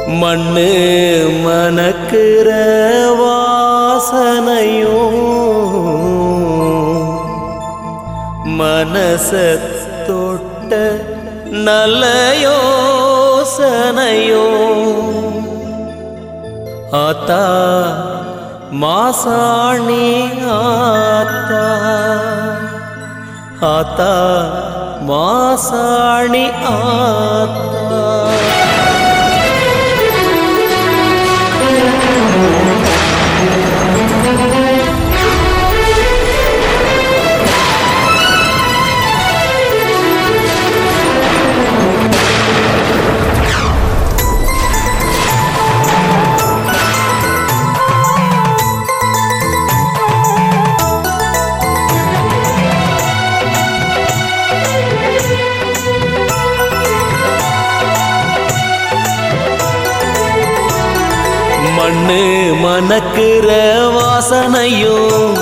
மண்ணு மணக்கிற வாசனையும் மனச தொட்ட நல்ல யோசனையும் ஆத்தா மாசாணி ஆத்தா ஆத்தா மாசாணி ஆத்தா மண்ணு மணக்கிற வாசனையும்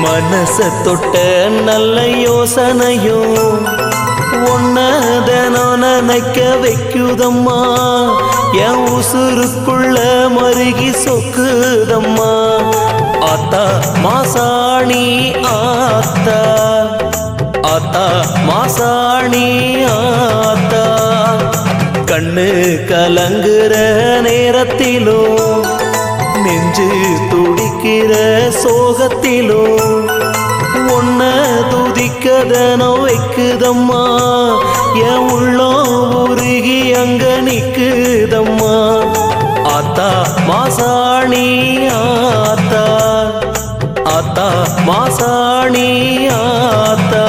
மனச தொட்ட நல்ல யோசனையும் ஒன்னதனோ நினைக்க வைக்குதம்மா என் உசுருக்குள்ள மருகி சொக்குதம்மா ஆத்தா மாசாணி ஆத்தா ஆத்தா மாசாணி ஆத்தா கண்ணு கலங்குற நேரத்திலும் நெஞ்சு துடிக்கிற சோகத்திலும் ஒன்ன துதிக்கதனோ வைக்குதம்மா என் உள்ளம் உருகி அங்க நிக்குதம்மா ஆத்தா மாசாணி ஆத்தா ஆத்தா மாசாணி ஆத்தா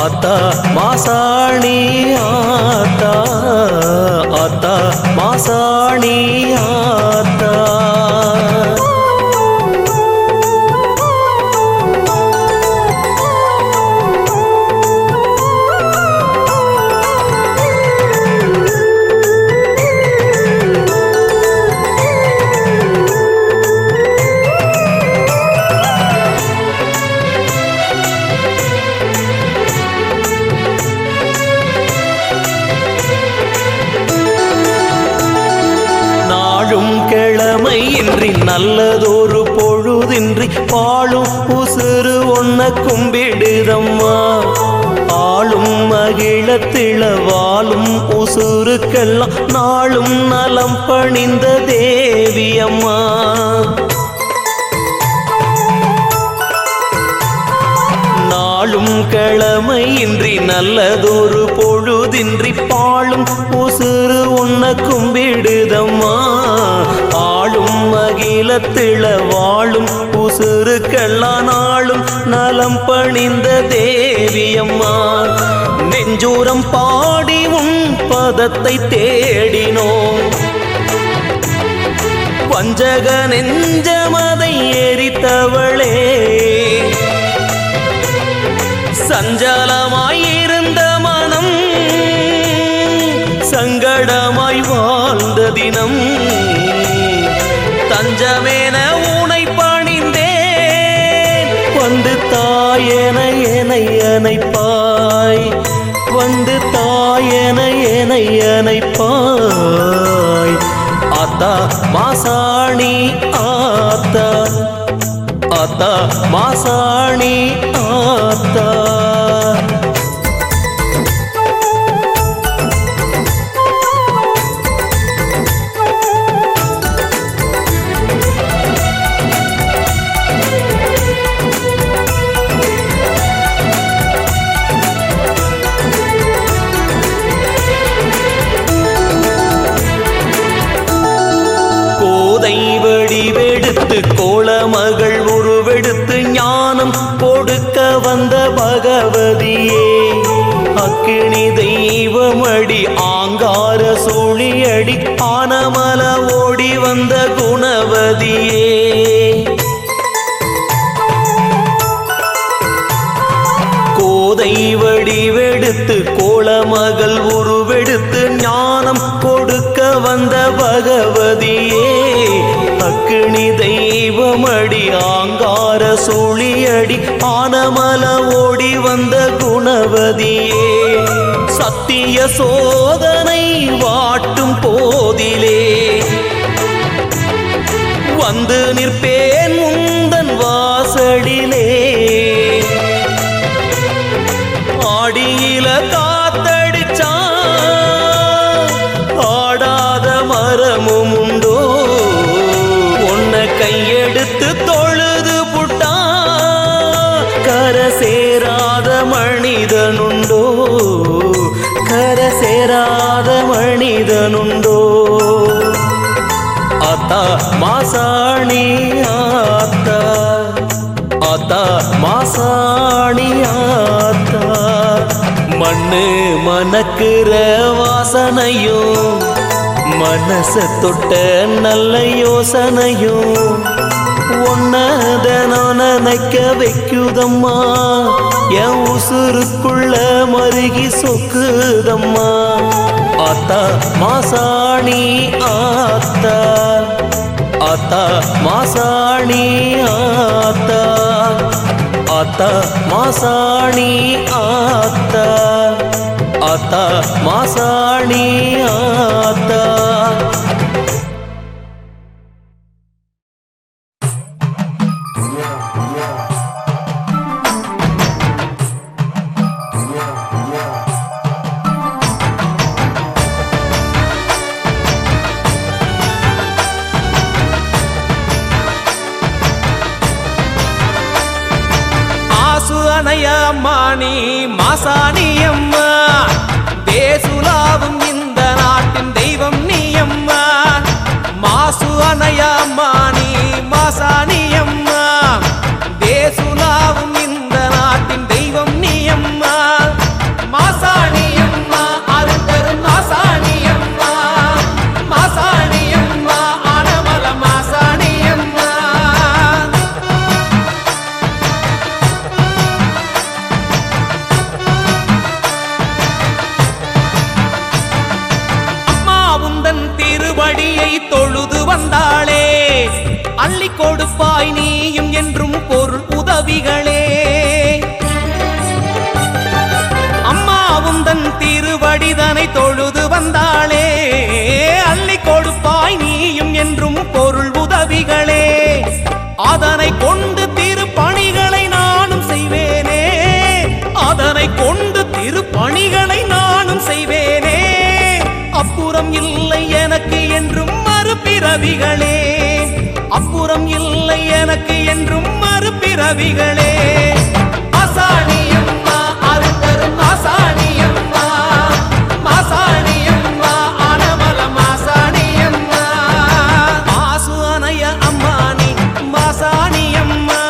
ஆத்தா மாசாணி ஆத்தா ஆத்தா மாசாணி ஆத்தா கிழமையின்றி நல்லதொரு பொழுதின்றி பாழும் உசுறு ஒன்ன கும்பிடுதம்மா ஆளும் மகிழத்திள வாழும் உசுருக்கெல்லாம் நாளும் நலம் பணிந்த தேவியம்மா நாளும் கிழமையின்றி நல்லதொரு பொழுதின்றி பாழும் உசுறு ஒன்ன கும்பிடுதம்மா ஆளும் மகிழத்திள வாழும் உசுருக்கெல்லாம் நாளும் நலம் பணிந்த தேவியம்மா நெஞ்சூரம் பாடி உன் பதத்தை தேடினோம் வஞ்சக நெஞ்சமதை எரித்தவளே சஞ்சலமாயிருந்த மனம் சங்கடமாய் வாழ்ந்த தினம் தஞ்சமென உனை பணிந்தேன் வந்து தாயென என்னை அணைப்பாய் வந்து தாயென என்னை அணைப்பாய் ஆத்தா மாசாணி ஆத்தா ஆத்தா மாசாணி ஆத்தா வடிவெடுத்து கோலமகள் உருவெடுத்து ஞானம் கொடுக்க வந்த பகவதியே அக்கினி தெய்வமடி ஆங்கார சூழியடி ஆனமல ஓடி வந்த குணவதியே கோதை வடிவெடுத்து கோலமகள் உருவெடுத்து ஞானம் கொடுக்க வந்த பகவதியே அக்கினி தெய்வமடி ஆங்கார சூழியடி ஆனமல ஓடி வந்த குணவதியே சத்திய சோதனை வாட்டும் போதிலே வந்து நிற்பேன் முந்தன் வாசலிலே. ஆடியில காத்தடிச்சா ஆடாத மரமும் உண்டோ, உன்னை கையெடுத்து தொழுது புட்டா கரை சேராத மனிதனுண்டோ, கரை சேராத மனிதனுண்டோ. ஆத்தா மாசாணி ஆத்தா, ஆத்தா மாசாணி ஆத்தா. மண்ணு மணக்கிற வாசனையும் மனச தொட்ட நல்ல யோசனையும் ஒன்னதனம் நினைக்க வைக்குதம்மா, என் உசுருக்குள்ள மருகி சொக்குதம்மா. ஆத்தா மாசாணி ஆத்தா, ஆத்தா மாசாணி ஆத்தா, ஆத்தா மாசாணி ஆத்தா, ஆத்தா மாசாணி ஆத்தா. அம்மா நீ மாசாணி அம்மா, தேசுலாவும் இந்த நாட்டின் தெய்வம் நீ அம்மா. மாசு அணையா அம்மா நீ மாசாணி அம்மா, தேசுலாவும் இந்த நாட்டின் தெய்வம் நீ அம்மா. மாசாணி அம்மா அருந்தரும் மாசாணி அம்மா, மாசாணி அம்மா ஆனமல மாசாணி அம்மா. திருவடியை தொழுது வந்தாளே, அள்ளி கொடுப்பாய் நீயும் என்றும் பொருள் உதவிகளே. அம்மாவும் தன் திருவடிதனை தொழுது வந்தாளே, அள்ளி கொடுப்பாய் நீயும் என்றும் பொருள் உதவிகளே. அதனை கொண்டு திருப்பணிகளை நானும் செய்வேனே, அதனை கொண்டு திருப்பணிகளை நானும் செய்வேனே. அப்புறம் இல்லை எனக்கு என்றும் மறுபிறவிகளே, அப்புறம் இல்லை எனக்கு என்றும் மறுபிறவிகளே. மாசாணி அம்மா அருந்தரும் மாசாணி அம்மா, மாசாணி அம்மா ஆனமல மாசாணி அம்மா. மாசு அணைய அம்மா நீ மாசாணி அம்மா,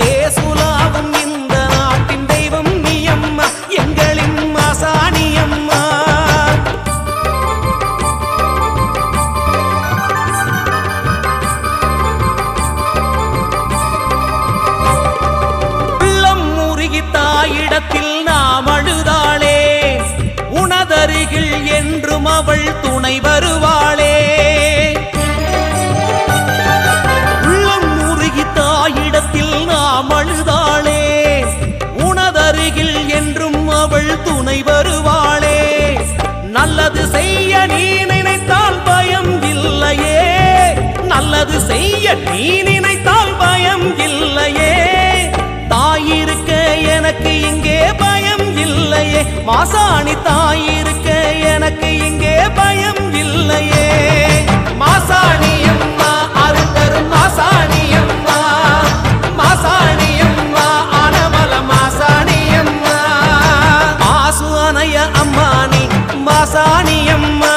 தேசுலாவும் இந்த நாட்டின் தெய்வம் நீ அம்மா, எங்களின் மாசாணி அம்மா. தாயிடத்தில் நாம் அழுதாளே, உனதருகில் என்றும் அவள் துணை வருவாளே. உள்ளம் உருகி தாயிடத்தில் நாம் அழுதாளே, உனதருகில் என்றும் அவள் துணை வருவாளே. நல்லது செய்ய நீ நினைத்தால் பயம் இல்லையே, நல்லது செய்ய நீ நினைத்தால் பயம் இல்லையே. தாயிருக்க எனக்கு இங்கே பயம் இல்லையே, மாசாணி தாயிருக்க எனக்கு இங்கே பயம் இல்லையே. மாசாணி அம்மா அருந்தரும் மாசாணி அம்மா, மாசாணி அம்மா ஆனமல மாசாணி அம்மா. மாசு அணைய அம்மா நீ மாசாணி அம்மா,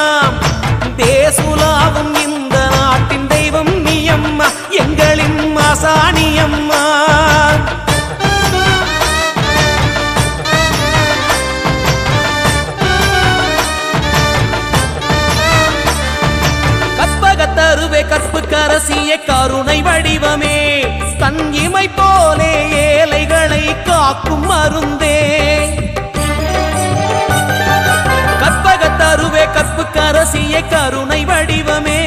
தேசுலாவும் இந்த நாட்டின் தெய்வம் நீ அம்மா, எங்களின் மாசாணி அம்மா. தருவே கற்பு கரசிய கருணை வடிவமே, தன் இமை போலே ஏழைகளை காக்கும் மருந்தே. கற்பக தருவே கற்பு கரசிய கருணை வடிவமே,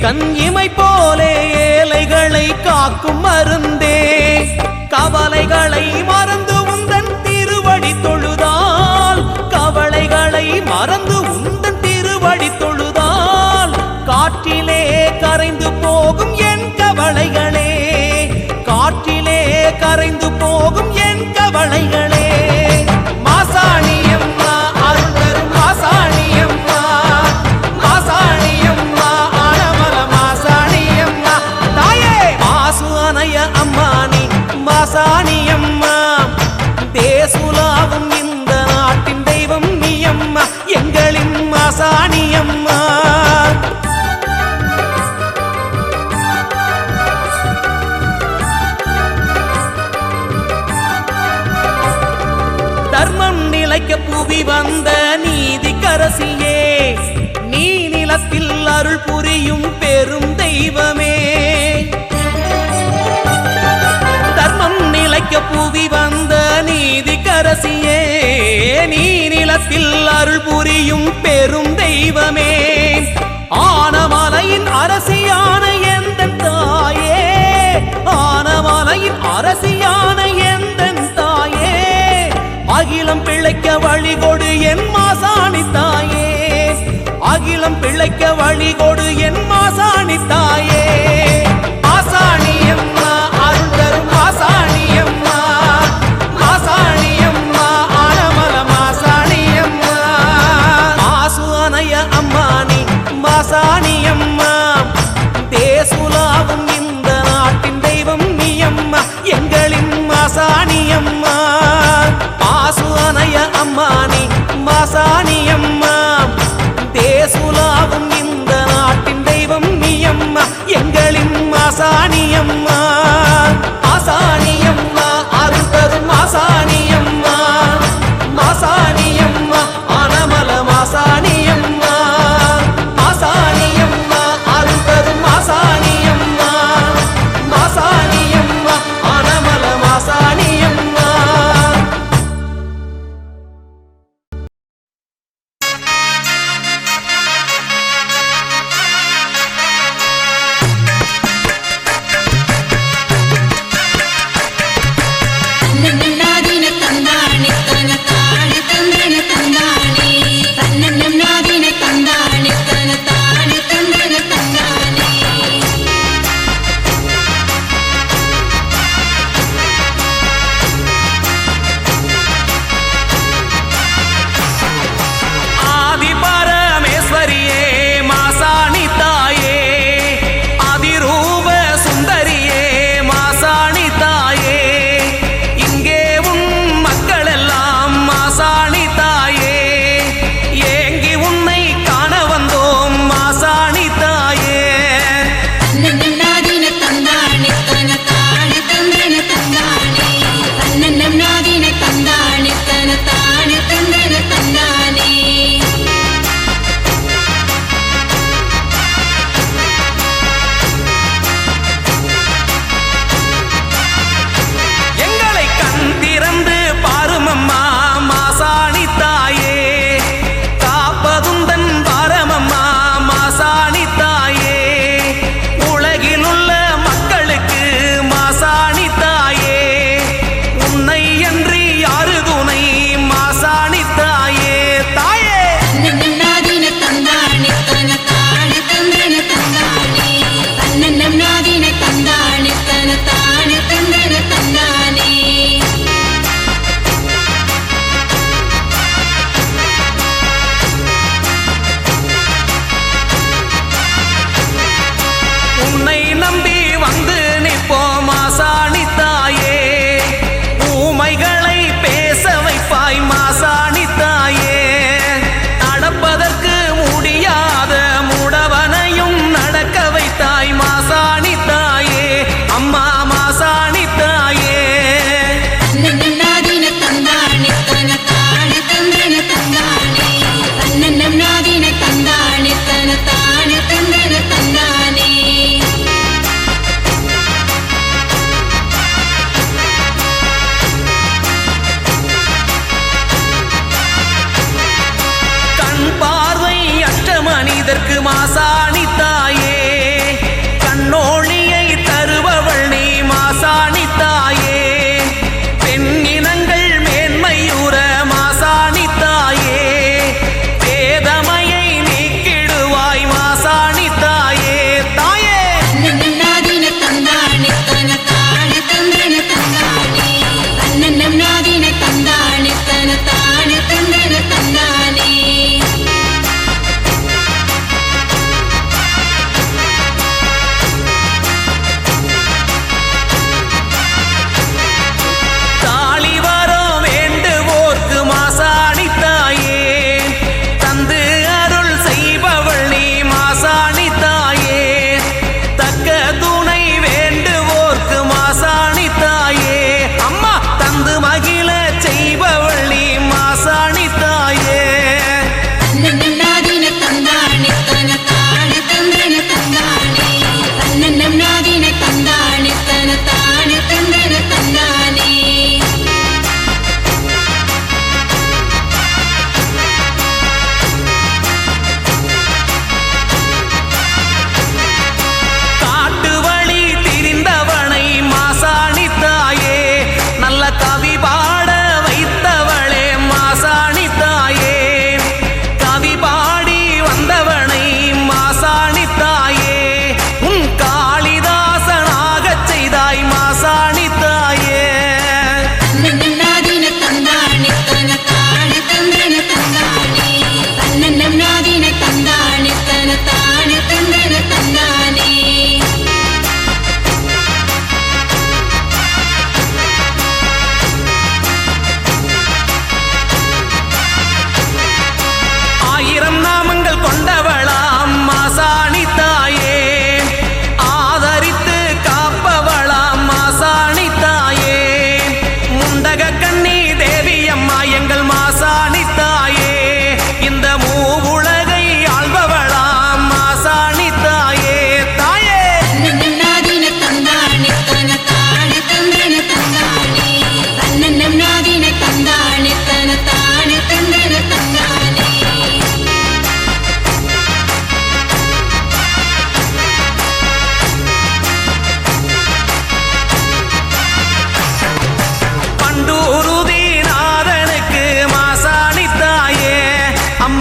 கண் இமை போலே ஏழைகளை காக்கும் மருந்தே. கவலைகளை மறந்து உந்தன் திருவடி தொழுதால் கவலை அம்மா எங்களின் மாசாணி அம்மா. தர்மம் நிலைக்க புவி வந்த நீதிக்கரசியே, நீ நிலத்தில் அருள் புரியும் பெரும் தெய்வமே. தர்மம் நிலைக்க புவி வந்த நீதிக்கரசியே, நீ நிலத்தில் அருள் புரியும் பெரும் தெய்வமே. ஆனமலையின் அரசியான எந்தன் தாயே, ஆனமலையின் அரசியான எந்தன் தாயே, அகிலம் பிழைக்க வழிகொடு என் மாசாணி தாயே, அகிலம் பிழைக்க வழிகொடு என் மாசாணி தாயே. மாசாணி அம்மா அருள் தரும் மாசாணி அம்மா, மாசாணி அம்மா ஆனமல மாசாணி அம்மா. மாசு அணைய அம்மானி மாசாணி அம்மா, தேசுலாவும் இந்த நாட்டின் தெய்வம் நீ அம்மா எங்களின் மாசாணி அம்மா. மாசு அணைய அம்மானி மாசாணி அம்மா, தேசுலாவும் இந்த நாட்டின் தெய்வம் நீ அம்மா எங்களின்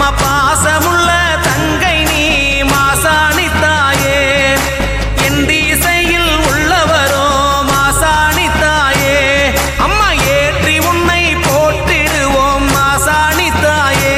அம்மா பாசமுள்ள தங்கை நீ மாசாணி தாயே என் திசையில் உள்ளவரோ மாசாணி தாயே அம்மா ஏற்றி உன்னை போற்றிடுவோம் மாசாணி தாயே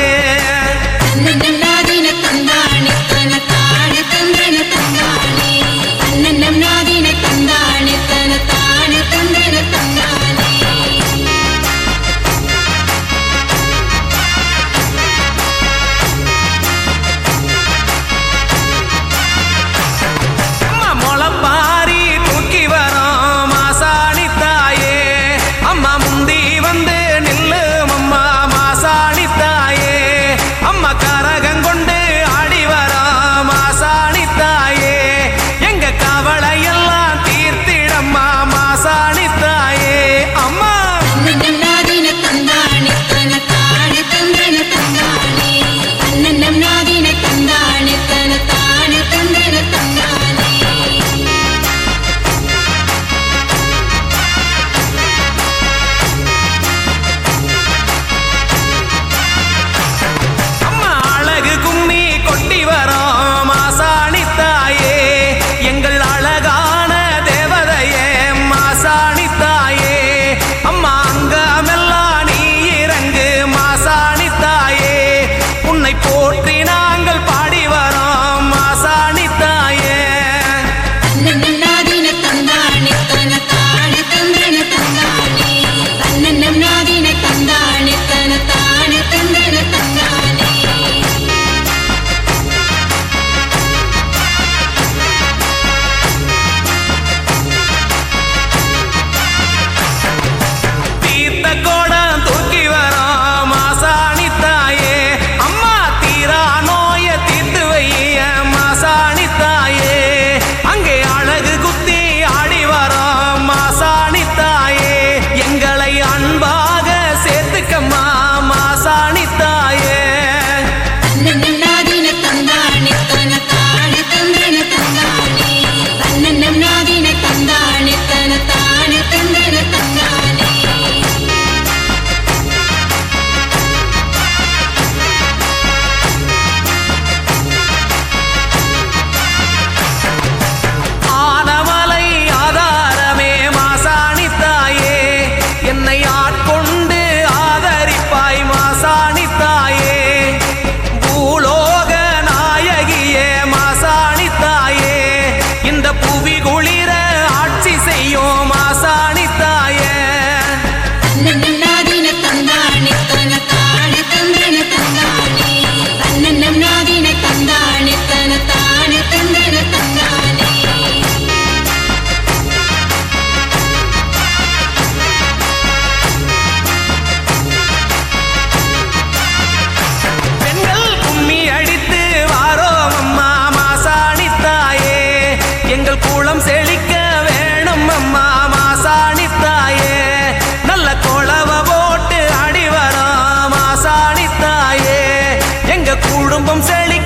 குடும்பம் செழி